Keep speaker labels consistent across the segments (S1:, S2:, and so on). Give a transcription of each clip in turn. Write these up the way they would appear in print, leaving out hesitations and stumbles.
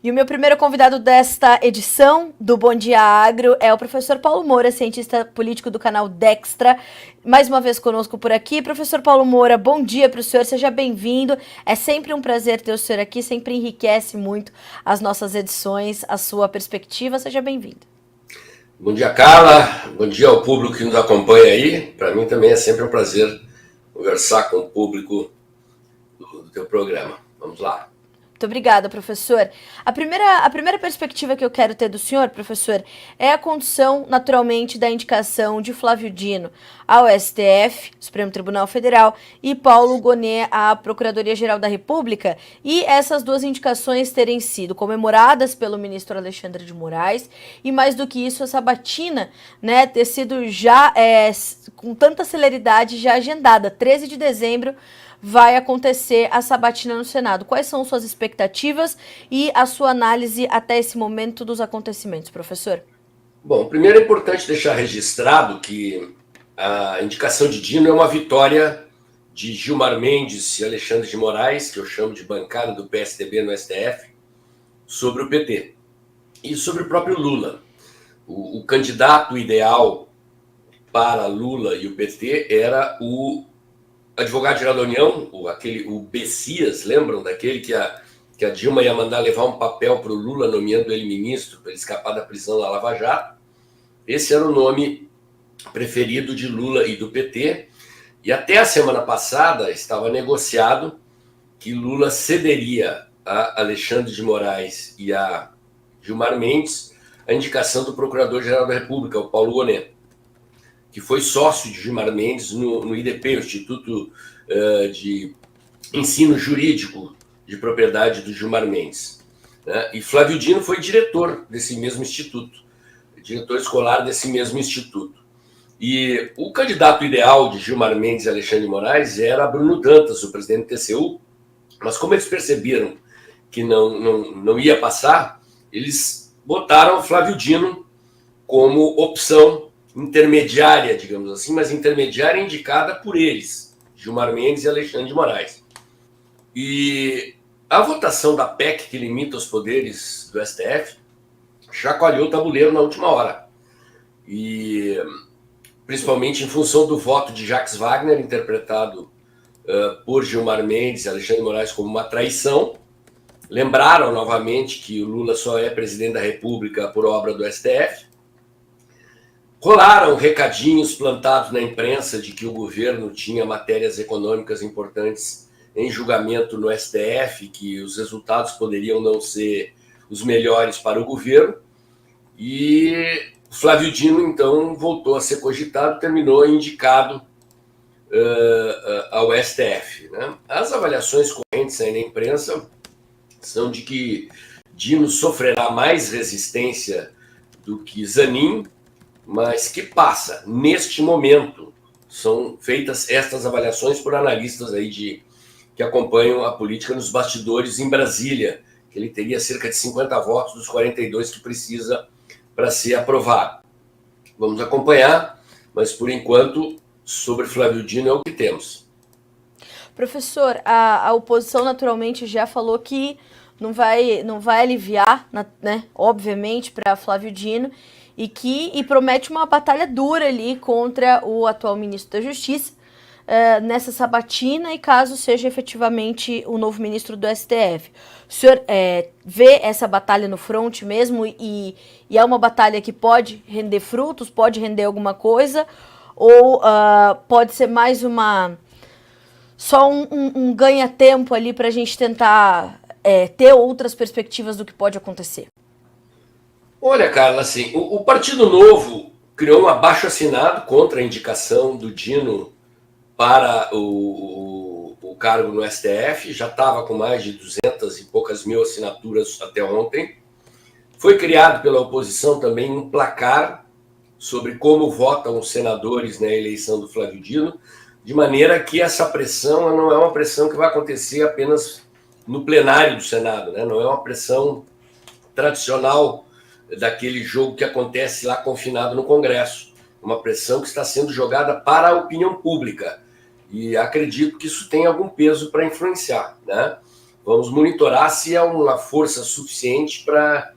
S1: E o meu primeiro convidado desta edição do Bom Dia Agro é o professor Paulo Moura, cientista político do canal Dextra, mais uma vez conosco por aqui. Professor Paulo Moura, bom dia para o senhor, seja bem-vindo. É sempre um prazer ter o senhor aqui, sempre enriquece muito as nossas edições, a sua perspectiva, seja bem-vindo.
S2: Bom dia, Carla, bom dia ao público que nos acompanha aí. Para mim também é sempre um prazer conversar com o público do teu programa. Vamos lá.
S1: Muito obrigada, professor. A primeira perspectiva que eu quero ter do senhor, professor, é a condição, naturalmente, da indicação de Flávio Dino ao STF, Supremo Tribunal Federal, e Paulo Gonet à Procuradoria-Geral da República, e essas duas indicações terem sido comemoradas pelo ministro Alexandre de Moraes, e mais do que isso, essa batina, né, ter sido já, com tanta celeridade, já agendada. 13 de dezembro, vai acontecer a sabatina no Senado. Quais são suas expectativas e a sua análise até esse momento dos acontecimentos, professor?
S2: Bom, primeiro é importante deixar registrado que a indicação de Dino é uma vitória de Gilmar Mendes e Alexandre de Moraes, que eu chamo de bancada do PSDB no STF, sobre o PT e sobre o próprio Lula. O candidato ideal para Lula e o PT era o advogado-geral da União, o Bessias, lembram daquele que a Dilma ia mandar levar um papel para o Lula, nomeando ele ministro, para ele escapar da prisão da Lava Jato? Esse era o nome preferido de Lula e do PT, e até a semana passada estava negociado que Lula cederia a Alexandre de Moraes e a Gilmar Mendes a indicação do Procurador-Geral da República, o Paulo Gonet, que foi sócio de Gilmar Mendes no IDP, o Instituto de Ensino Jurídico de Propriedade do Gilmar Mendes. Né? E Flávio Dino foi diretor desse mesmo instituto, diretor escolar desse mesmo instituto. E o candidato ideal de Gilmar Mendes e Alexandre de Moraes era Bruno Dantas, o presidente do TCU, mas como eles perceberam que não ia passar, eles botaram Flávio Dino como opção intermediária, digamos assim, mas intermediária indicada por eles, Gilmar Mendes e Alexandre de Moraes. E a votação da PEC, que limita os poderes do STF, chacoalhou o tabuleiro na última hora. E principalmente em função do voto de Jacques Wagner, interpretado por Gilmar Mendes e Alexandre de Moraes como uma traição. Lembraram novamente que o Lula só é presidente da República por obra do STF. Rolaram recadinhos plantados na imprensa de que o governo tinha matérias econômicas importantes em julgamento no STF, que os resultados poderiam não ser os melhores para o governo. E Flávio Dino, então, voltou a ser cogitado, terminou indicado ao STF. Né? As avaliações correntes aí na imprensa são de que Dino sofrerá mais resistência do que Zanin, mas que passa, neste momento, são feitas estas avaliações por analistas aí que acompanham a política nos bastidores em Brasília, que ele teria cerca de 50 votos dos 42 que precisa para ser aprovado. Vamos acompanhar, mas por enquanto, sobre Flávio Dino é o que temos.
S1: Professor, a oposição naturalmente já falou que não vai aliviar, né, obviamente, para Flávio Dino, e promete uma batalha dura ali contra o atual ministro da Justiça nessa sabatina, e caso seja efetivamente o novo ministro do STF. O senhor vê essa batalha no fronte mesmo e é uma batalha que pode render frutos, pode render alguma coisa, ou pode ser mais só um ganha-tempo ali para a gente tentar ter outras perspectivas do que pode acontecer?
S2: Olha, Carla, assim, o Partido Novo criou um abaixo-assinado contra a indicação do Dino para o cargo no STF, já estava com mais de 200 e poucas mil assinaturas até ontem. Foi criado pela oposição também um placar sobre como votam os senadores na eleição do Flávio Dino, de maneira que essa pressão não é uma pressão que vai acontecer apenas no plenário do Senado, né? Não é uma pressão tradicional daquele jogo que acontece lá confinado no Congresso. Uma pressão que está sendo jogada para a opinião pública. E acredito que isso tem algum peso para influenciar, né? Vamos monitorar se é uma força suficiente para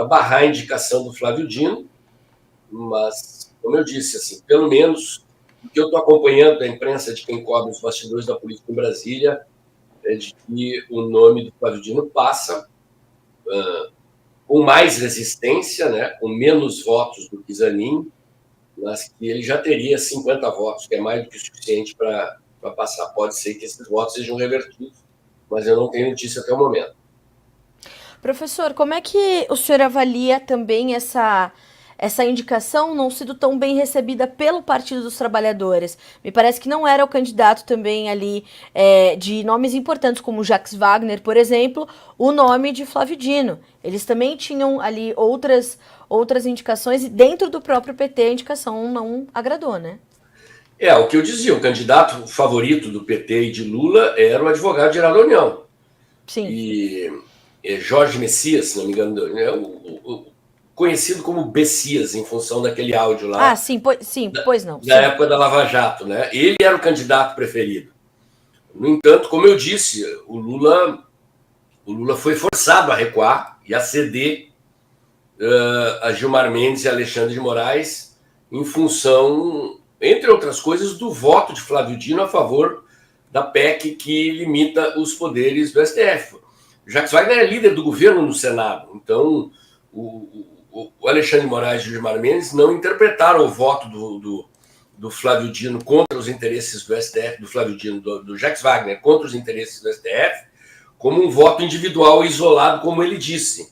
S2: barrar a indicação do Flávio Dino, mas, como eu disse, assim, pelo menos o que eu estou acompanhando da imprensa de quem cobre os bastidores da política em Brasília é de que o nome do Flávio Dino passa com mais resistência, né, com menos votos do que Zanin, mas que ele já teria 50 votos, que é mais do que o suficiente para passar. Pode ser que esses votos sejam revertidos, mas eu não tenho notícia até o momento.
S1: Professor, como é que o senhor avalia também essa indicação não sido tão bem recebida pelo Partido dos Trabalhadores? Me parece que não era o candidato também ali de nomes importantes, como Jacques Wagner, por exemplo, o nome de Flávio Dino. Eles também tinham ali outras indicações e dentro do próprio PT a indicação não agradou, né?
S2: O que eu dizia, o candidato favorito do PT e de Lula era o advogado-geral da União.
S1: Sim.
S2: E Jorge Messias, se não me engano, conhecido como Bessias, em função daquele áudio lá.
S1: Ah, sim, pois não.
S2: Da época da Lava Jato, né? Ele era o candidato preferido. No entanto, como eu disse, o Lula foi forçado a recuar e a ceder a Gilmar Mendes e Alexandre de Moraes em função, entre outras coisas, do voto de Flávio Dino a favor da PEC que limita os poderes do STF. Jacques Wagner é líder do governo no Senado, então o Alexandre de Moraes e o Gilmar Mendes não interpretaram o voto do Flávio Dino contra os interesses do STF, do Flávio Dino, do Jacques Wagner contra os interesses do STF, como um voto individual isolado, como ele disse.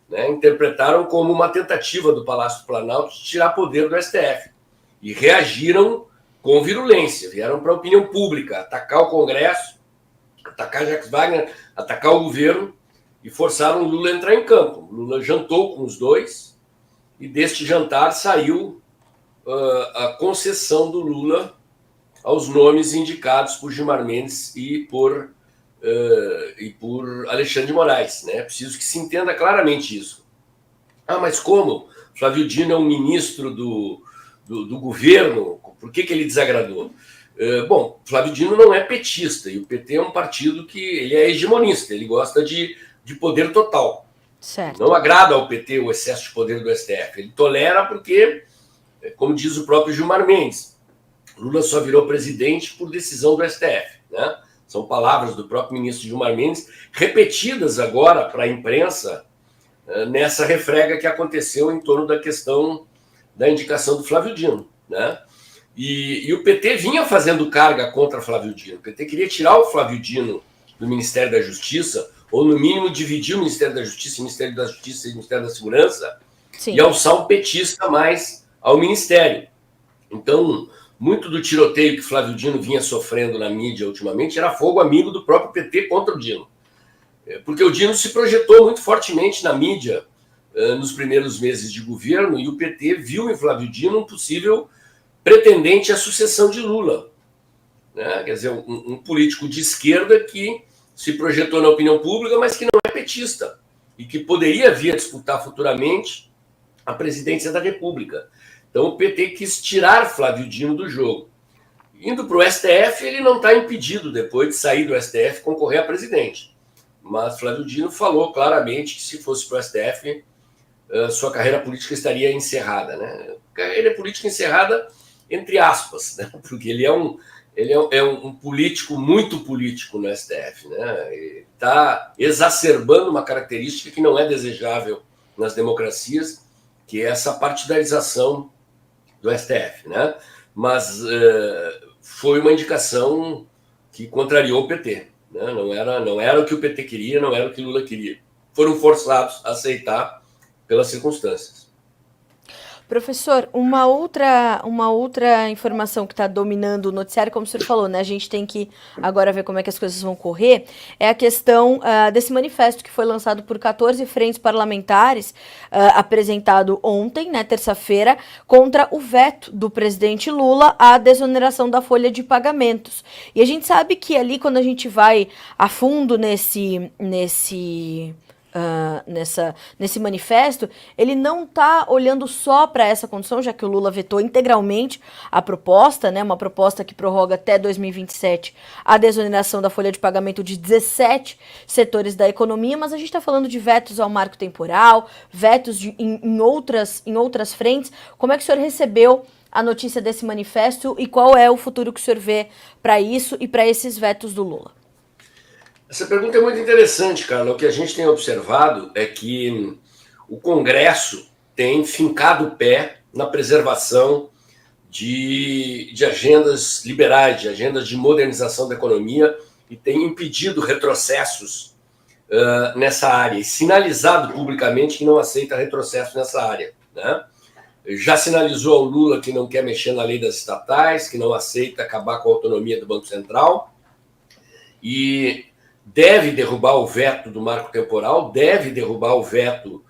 S2: Né? Interpretaram como uma tentativa do Palácio do Planalto de tirar poder do STF. E reagiram com virulência, vieram para a opinião pública, atacar o Congresso, atacar Jacques Wagner, atacar o governo, e forçaram o Lula a entrar em campo. O Lula jantou com os dois, e deste jantar saiu a concessão do Lula aos nomes indicados por Gilmar Mendes e por Alexandre de Moraes. Né? Preciso que se entenda claramente isso. Mas como? Flávio Dino é um ministro do governo, por que ele desagradou? Bom, Flávio Dino não é petista, e o PT é um partido que ele é hegemonista, ele gosta de poder total.
S1: Certo.
S2: Não agrada ao PT o excesso de poder do STF. Ele tolera porque, como diz o próprio Gilmar Mendes, Lula só virou presidente por decisão do STF. Né? São palavras do próprio ministro Gilmar Mendes, repetidas agora para a imprensa nessa refrega que aconteceu em torno da questão da indicação do Flávio Dino. Né? E o PT vinha fazendo carga contra Flávio Dino. O PT queria tirar o Flávio Dino do Ministério da Justiça, ou no mínimo dividir o Ministério da Justiça, o Ministério da Justiça e o Ministério da Segurança, sim, e alçar um petista mais ao Ministério. Então, muito do tiroteio que Flávio Dino vinha sofrendo na mídia ultimamente era fogo amigo do próprio PT contra o Dino. Porque o Dino se projetou muito fortemente na mídia nos primeiros meses de governo, e o PT viu em Flávio Dino um possível pretendente à sucessão de Lula. Né? Quer dizer, um político de esquerda que se projetou na opinião pública, mas que não é petista, e que poderia vir a disputar futuramente a presidência da República. Então o PT quis tirar Flávio Dino do jogo. Indo para o STF, ele não está impedido, depois de sair do STF, concorrer a presidente. Mas Flávio Dino falou claramente que se fosse para o STF, sua carreira política estaria encerrada. Né? Carreira política encerrada, entre aspas, né? Porque ele é um político muito político no STF. Né? Ele está exacerbando uma característica que não é desejável nas democracias, que é essa partidarização do STF. Né? Mas foi uma indicação que contrariou o PT. Né? Não era o que o PT queria, não era o que Lula queria. Foram forçados a aceitar pelas circunstâncias.
S1: Professor, uma outra informação que está dominando o noticiário, como o senhor falou, né? A gente tem que agora ver como é que as coisas vão correr, é a questão desse manifesto que foi lançado por 14 frentes parlamentares, apresentado ontem, né, terça-feira, contra o veto do presidente Lula à desoneração da folha de pagamentos. E a gente sabe que ali, quando a gente vai a fundo nesse manifesto, ele não está olhando só para essa condição, já que o Lula vetou integralmente a proposta, né, uma proposta que prorroga até 2027 a desoneração da folha de pagamento de 17 setores da economia, mas a gente está falando de vetos ao marco temporal, vetos em outras frentes. Como é que o senhor recebeu a notícia desse manifesto e qual é o futuro que o senhor vê para isso e para esses vetos do Lula?
S2: Essa pergunta é muito interessante, Carla. O que a gente tem observado é que o Congresso tem fincado o pé na preservação de agendas liberais, de agendas de modernização da economia e tem impedido retrocessos nessa área e sinalizado publicamente que não aceita retrocesso nessa área, né? Já sinalizou ao Lula que não quer mexer na lei das estatais, que não aceita acabar com a autonomia do Banco Central e deve derrubar o veto do marco temporal, deve derrubar o veto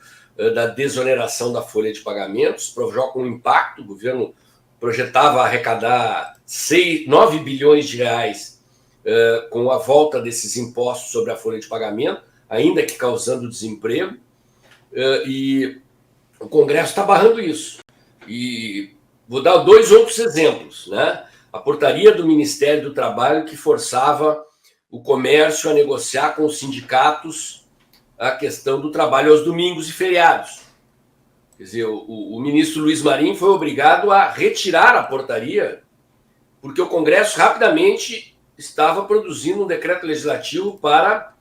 S2: da desoneração da folha de pagamentos, provoca um impacto. O governo projetava arrecadar 9 bilhões de reais com a volta desses impostos sobre a folha de pagamento, ainda que causando desemprego, e o Congresso está barrando isso. E vou dar 2 outros exemplos, né? A portaria do Ministério do Trabalho que forçava o comércio a negociar com os sindicatos a questão do trabalho aos domingos e feriados. Quer dizer, o ministro Luiz Marinho foi obrigado a retirar a portaria porque o Congresso rapidamente estava produzindo um decreto legislativo para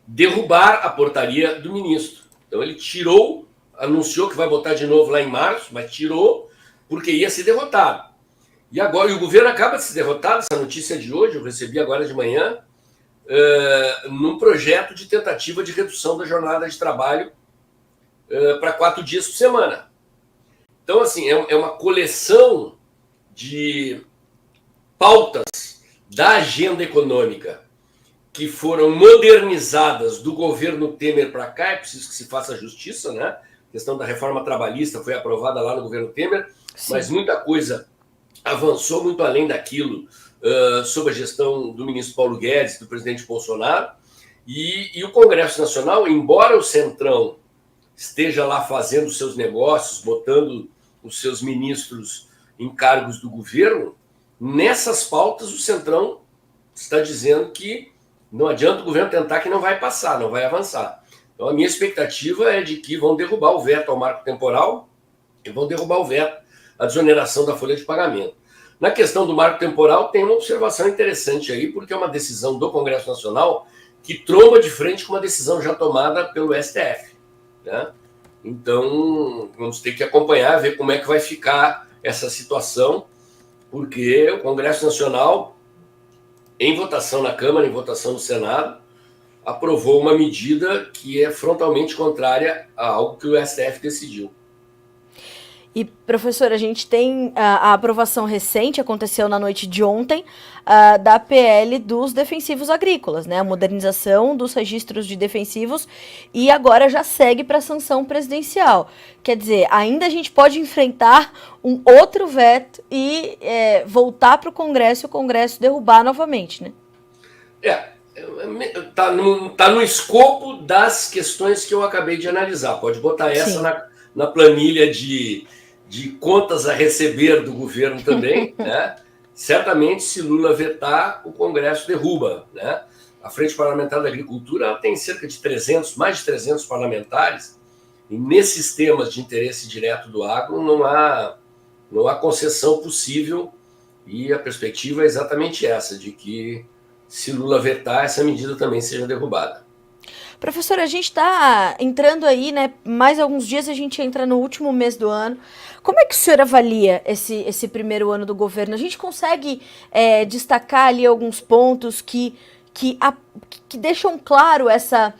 S2: derrubar a portaria do ministro. Então ele tirou, anunciou que vai botar de novo lá em março, mas tirou porque ia ser derrotado. E agora, o governo acaba de ser derrotado, essa notícia de hoje, eu recebi agora de manhã, num projeto de tentativa de redução da jornada de trabalho para 4 dias por semana. Então, assim, é uma coleção de pautas da agenda econômica que foram modernizadas do governo Temer para cá. É preciso que se faça justiça, né? A questão da reforma trabalhista foi aprovada lá no governo Temer, sim, mas muita coisa avançou muito além daquilo sob a gestão do ministro Paulo Guedes, do presidente Bolsonaro, e o Congresso Nacional, embora o Centrão esteja lá fazendo seus negócios, botando os seus ministros em cargos do governo, nessas pautas o Centrão está dizendo que não adianta o governo tentar, que não vai passar, não vai avançar. Então a minha expectativa é de que vão derrubar o veto ao marco temporal e vão derrubar o veto à desoneração da folha de pagamento. Na questão do marco temporal, tem uma observação interessante aí, porque é uma decisão do Congresso Nacional que tromba de frente com uma decisão já tomada pelo STF, né? Então, vamos ter que acompanhar, ver como é que vai ficar essa situação, porque o Congresso Nacional, em votação na Câmara, em votação no Senado, aprovou uma medida que é frontalmente contrária a algo que o STF decidiu.
S1: E, professor, a gente tem a aprovação recente, aconteceu na noite de ontem, da PL dos defensivos agrícolas, né? A modernização dos registros de defensivos, e agora já segue para a sanção presidencial. Quer dizer, ainda a gente pode enfrentar um outro veto e voltar para o Congresso e o Congresso derrubar novamente, né?
S2: Tá no escopo das questões que eu acabei de analisar. Pode botar essa na planilha de contas a receber do governo também, né? Certamente, se Lula vetar, o Congresso derruba, né? A Frente Parlamentar da Agricultura ela tem cerca de mais de 300 parlamentares, e nesses temas de interesse direto do agro não há concessão possível, e a perspectiva é exatamente essa, de que se Lula vetar, essa medida também seja derrubada.
S1: Professor, a gente está entrando aí, né? Mais alguns dias a gente entra no último mês do ano. Como é que o senhor avalia esse primeiro ano do governo? A gente consegue destacar ali alguns pontos que deixam claro essa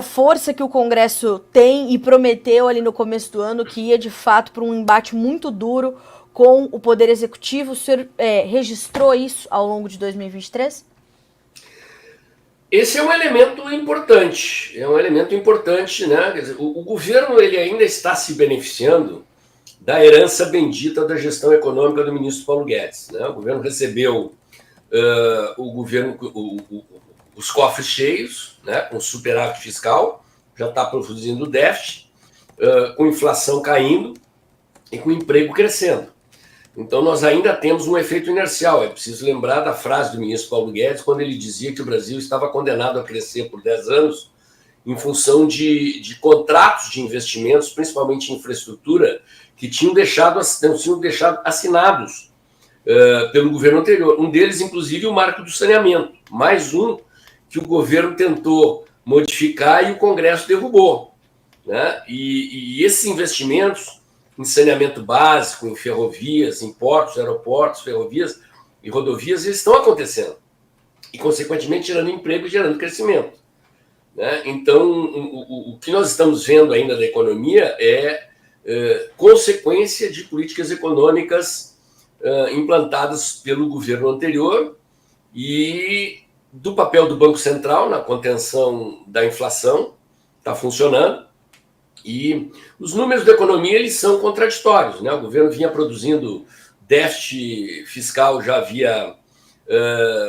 S1: força que o Congresso tem e prometeu ali no começo do ano, que ia de fato para um embate muito duro com o Poder Executivo? O senhor registrou isso ao longo de 2023?
S2: Esse é um elemento importante, né? Quer dizer, o governo ele ainda está se beneficiando da herança bendita da gestão econômica do ministro Paulo Guedes, né? O governo recebeu os cofres cheios, né, com superávit fiscal, já está produzindo déficit, com inflação caindo e com emprego crescendo. Então, nós ainda temos um efeito inercial. É preciso lembrar da frase do ministro Paulo Guedes, quando ele dizia que o Brasil estava condenado a crescer por 10 anos em função de contratos de investimentos, principalmente em infraestrutura, que tinham sido deixados assinados pelo governo anterior. Um deles, inclusive, o marco do saneamento. Mais um que o governo tentou modificar e o Congresso derrubou, né? E esses investimentos em saneamento básico, em ferrovias, em portos, aeroportos, ferrovias e rodovias, eles estão acontecendo. E, consequentemente, gerando emprego e gerando crescimento, né? Então, o que nós estamos vendo ainda da economia é consequência de políticas econômicas implantadas pelo governo anterior e do papel do Banco Central na contenção da inflação, está funcionando. E os números da economia, eles são contraditórios, né? O governo vinha produzindo déficit fiscal já havia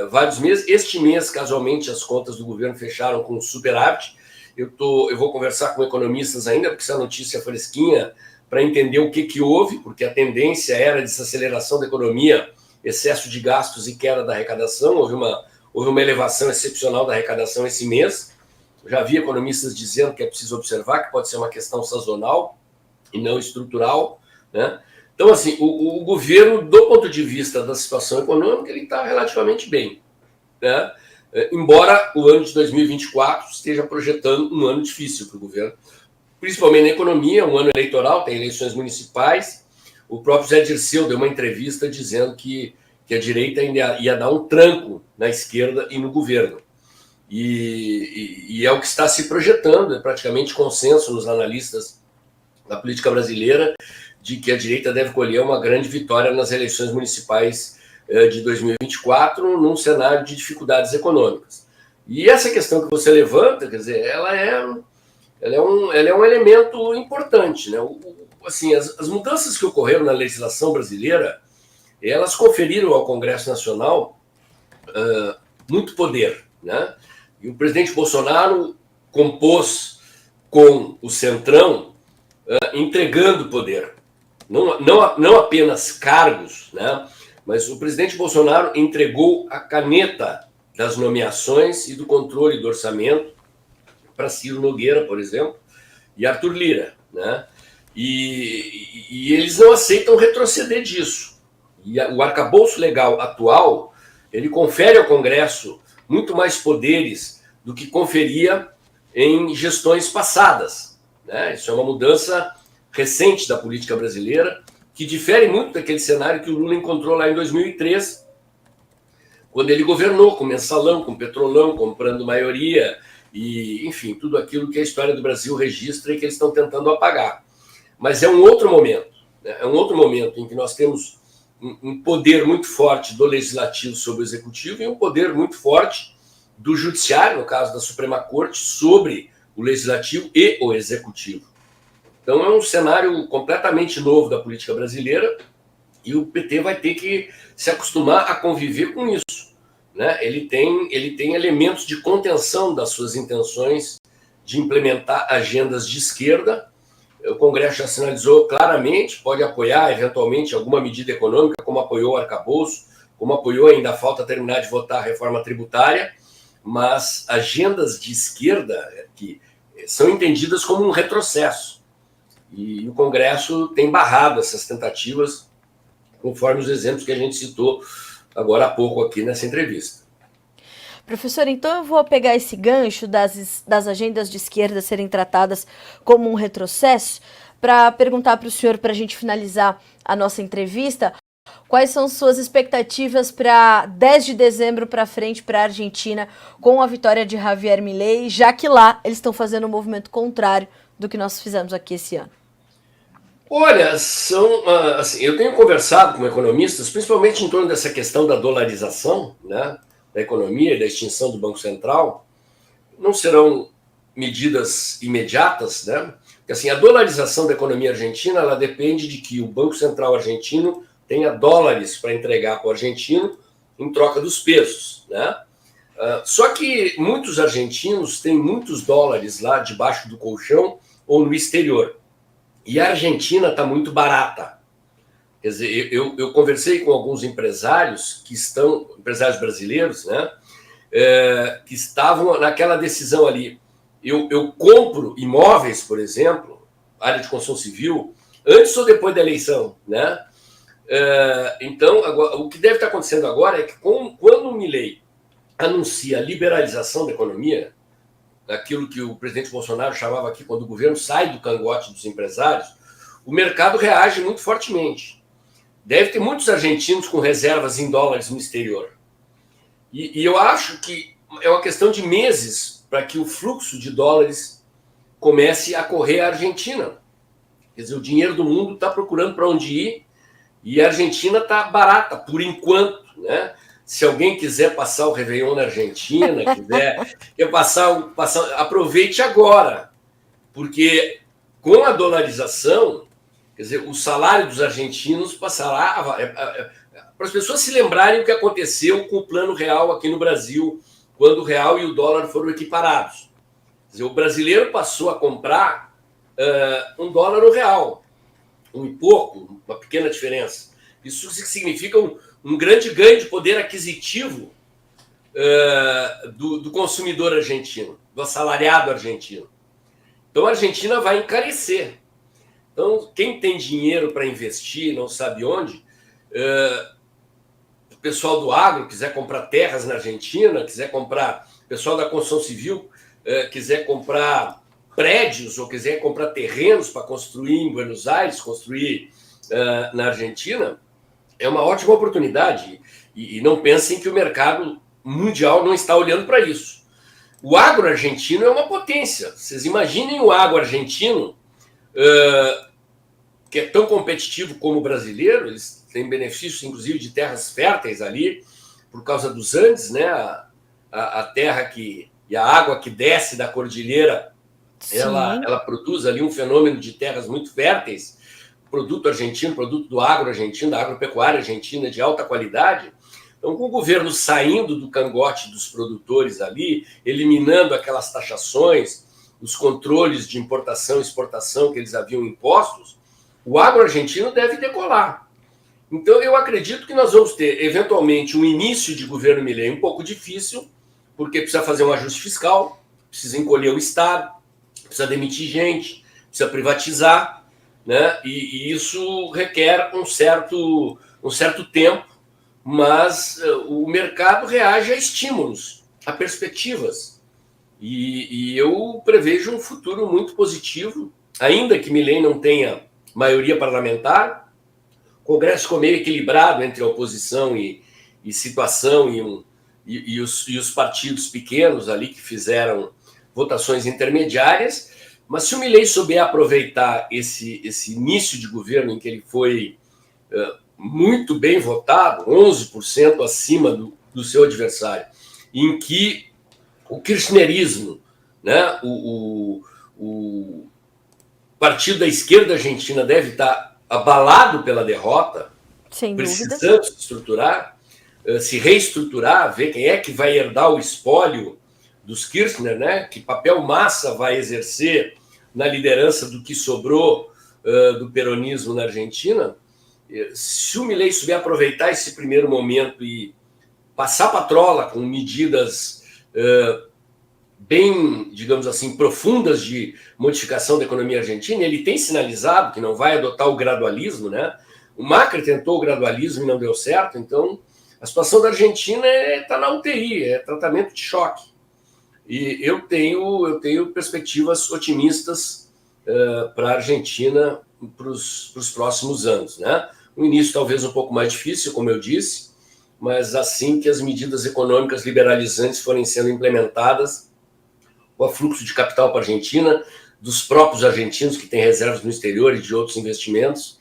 S2: vários meses. Este mês, casualmente, as contas do governo fecharam com superávit. Eu vou conversar com economistas ainda, porque essa notícia é fresquinha, para entender o que houve, porque a tendência era desaceleração da economia, excesso de gastos e queda da arrecadação. Houve uma elevação excepcional da arrecadação esse mês. Já vi economistas dizendo que é preciso observar que pode ser uma questão sazonal e não estrutural, né? Então, assim, o governo, do ponto de vista da situação econômica, ele está relativamente bem, né? Embora o ano de 2024 esteja projetando um ano difícil para o governo, principalmente na economia, um ano eleitoral, tem eleições municipais. O próprio Zé Dirceu deu uma entrevista dizendo que a direita ainda ia dar um tranco na esquerda e no governo. E é o que está se projetando, é praticamente consenso nos analistas da política brasileira de que a direita deve colher uma grande vitória nas eleições municipais de 2024, num cenário de dificuldades econômicas. E essa questão que você levanta, quer dizer, ela é um elemento importante, né? Assim, as mudanças que ocorreram na legislação brasileira, elas conferiram ao Congresso Nacional muito poder, né? E o presidente Bolsonaro compôs com o Centrão entregando poder. Não apenas cargos, né? Mas o presidente Bolsonaro entregou a caneta das nomeações e do controle do orçamento para Ciro Nogueira, por exemplo, e Arthur Lira, né? E eles não aceitam retroceder disso. E o arcabouço legal atual, ele confere ao Congresso muito mais poderes do que conferia em gestões passadas, né? Isso é uma mudança recente da política brasileira, que difere muito daquele cenário que o Lula encontrou lá em 2003, quando ele governou com mensalão, com petrolão, comprando maioria, e, enfim, tudo aquilo que a história do Brasil registra e que eles estão tentando apagar. Mas é um outro momento, né? É um outro momento em que nós temos um poder muito forte do legislativo sobre o executivo e um poder muito forte do judiciário, no caso da Suprema Corte, sobre o legislativo e o executivo. Então é um cenário completamente novo da política brasileira e o PT vai ter que se acostumar a conviver com isso, né? Ele tem elementos de contenção das suas intenções de implementar agendas de esquerda. O Congresso já sinalizou claramente, pode apoiar eventualmente alguma medida econômica, como apoiou o arcabouço, como apoiou, ainda falta terminar de votar a reforma tributária, mas agendas de esquerda que são entendidas como um retrocesso. E o Congresso tem barrado essas tentativas, conforme os exemplos que a gente citou agora há pouco aqui nessa entrevista.
S1: Professor, então eu vou pegar esse gancho das agendas de esquerda serem tratadas como um retrocesso para perguntar para o senhor, para a gente finalizar a nossa entrevista, quais são suas expectativas para 10 de dezembro para frente para a Argentina com a vitória de Javier Milei, já que lá eles estão fazendo um movimento contrário do que nós fizemos aqui esse ano?
S2: Olha, assim, eu tenho conversado com economistas, principalmente em torno dessa questão da dolarização, né, da economia e da extinção do Banco Central. Não serão medidas imediatas, né? Porque, assim, a dolarização da economia argentina, ela depende de que o Banco Central argentino tenha dólares para entregar para o argentino em troca dos pesos, né? Só que muitos argentinos têm muitos dólares lá debaixo do colchão ou no exterior. E a Argentina está muito barata. Quer dizer, eu conversei com alguns empresários empresários brasileiros, né, que estavam naquela decisão ali. Eu compro imóveis, por exemplo, área de construção civil, antes ou depois da eleição, né? Então, agora, o que deve estar acontecendo agora é que quando o Milei anuncia a liberalização da economia, aquilo que o presidente Bolsonaro chamava aqui, quando o governo sai do cangote dos empresários, o mercado reage muito fortemente. Deve ter muitos argentinos com reservas em dólares no exterior. E eu acho que é uma questão de meses para que o fluxo de dólares comece a correr à Argentina. Quer dizer, o dinheiro do mundo está procurando para onde ir e a Argentina está barata, por enquanto, né? Se alguém quiser passar o Réveillon na Argentina, quer passar, aproveite agora, porque com a dolarização, quer dizer, o salário dos argentinos passará para as pessoas se lembrarem o que aconteceu com o Plano Real aqui no Brasil, quando o real e o dólar foram equiparados. Quer dizer, o brasileiro passou a comprar $1 no real, um e pouco, uma pequena diferença. Isso significa um grande ganho de poder aquisitivo do consumidor argentino, do assalariado argentino. Então a Argentina vai encarecer. Então, quem tem dinheiro para investir, não sabe onde, o pessoal do agro quiser comprar terras na Argentina, o pessoal da construção civil quiser comprar prédios ou quiser comprar terrenos para construir em Buenos Aires, construir na Argentina, é uma ótima oportunidade. E não pensem que o mercado mundial não está olhando para isso. O agro argentino é uma potência. Vocês imaginem o agro argentino, que é tão competitivo como o brasileiro. Eles têm benefícios, inclusive, de terras férteis ali, por causa dos Andes, né? A terra e a água que desce da cordilheira, ela produz ali um fenômeno de terras muito férteis. Produto argentino, produto do agro argentino, da agropecuária argentina de alta qualidade. Então, com o governo saindo do cangote dos produtores ali, eliminando aquelas taxações, os controles de importação e exportação que eles haviam impostos, o agro argentino deve decolar. Então, eu acredito que nós vamos ter, eventualmente, um início de governo Milei um pouco difícil, porque precisa fazer um ajuste fiscal, precisa encolher o Estado, precisa demitir gente, precisa privatizar, né? E isso requer um certo tempo, mas o mercado reage a estímulos, a perspectivas. E eu prevejo um futuro muito positivo, ainda que Milei não tenha maioria parlamentar. O Congresso ficou meio equilibrado entre a oposição e situação e os partidos pequenos ali que fizeram votações intermediárias. Mas se o Milei souber aproveitar esse início de governo em que ele foi muito bem votado, 11% acima do seu adversário, em que o kirchnerismo, né, o partido da esquerda argentina deve estar abalado pela derrota,
S1: sem
S2: precisando
S1: dúvida.
S2: se estruturar, se reestruturar, ver quem é que vai herdar o espólio dos Kirchner, né? Que papel massa vai exercer na liderança do que sobrou do peronismo na Argentina. Se o Milei souber aproveitar esse primeiro momento e passar patrola com medidas bem, digamos assim, profundas de modificação da economia argentina, ele tem sinalizado que não vai adotar o gradualismo, né? O Macri tentou o gradualismo e não deu certo, então a situação da Argentina está na UTI, é tratamento de choque. E eu tenho perspectivas otimistas para a Argentina para os próximos anos, né? O início talvez um pouco mais difícil, como eu disse, mas assim que as medidas econômicas liberalizantes forem sendo implementadas, o afluxo de capital para a Argentina, dos próprios argentinos que têm reservas no exterior e de outros investimentos,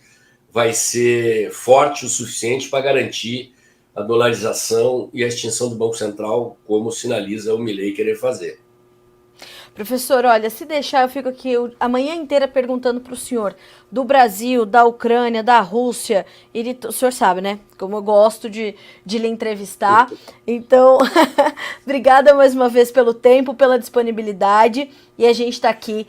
S2: vai ser forte o suficiente para garantir a dolarização e a extinção do Banco Central, como sinaliza o Milei querer fazer.
S1: Professor, olha, se deixar, eu fico aqui a manhã inteira perguntando para o senhor do Brasil, da Ucrânia, da Rússia. O senhor sabe, né? Como eu gosto de lhe entrevistar. Então, obrigada mais uma vez pelo tempo, pela disponibilidade. E a gente está aqui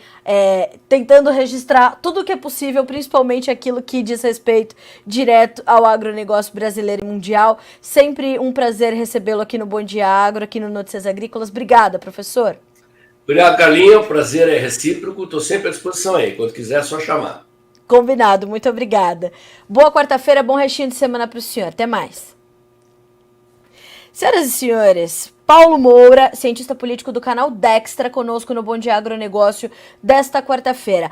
S1: tentando registrar tudo o que é possível, principalmente aquilo que diz respeito direto ao agronegócio brasileiro e mundial. Sempre um prazer recebê-lo aqui no Bom Dia Agro, aqui no Notícias Agrícolas. Obrigada, professor.
S2: Obrigado, Carlinha. O prazer é recíproco. Estou sempre à disposição aí. Quando quiser, é só chamar.
S1: Combinado. Muito obrigada. Boa quarta-feira, bom restinho de semana para o senhor. Até mais. Senhoras e senhores, Paulo Moura, cientista político do canal Dextra, conosco no Bom Dia Agronegócio desta quarta-feira.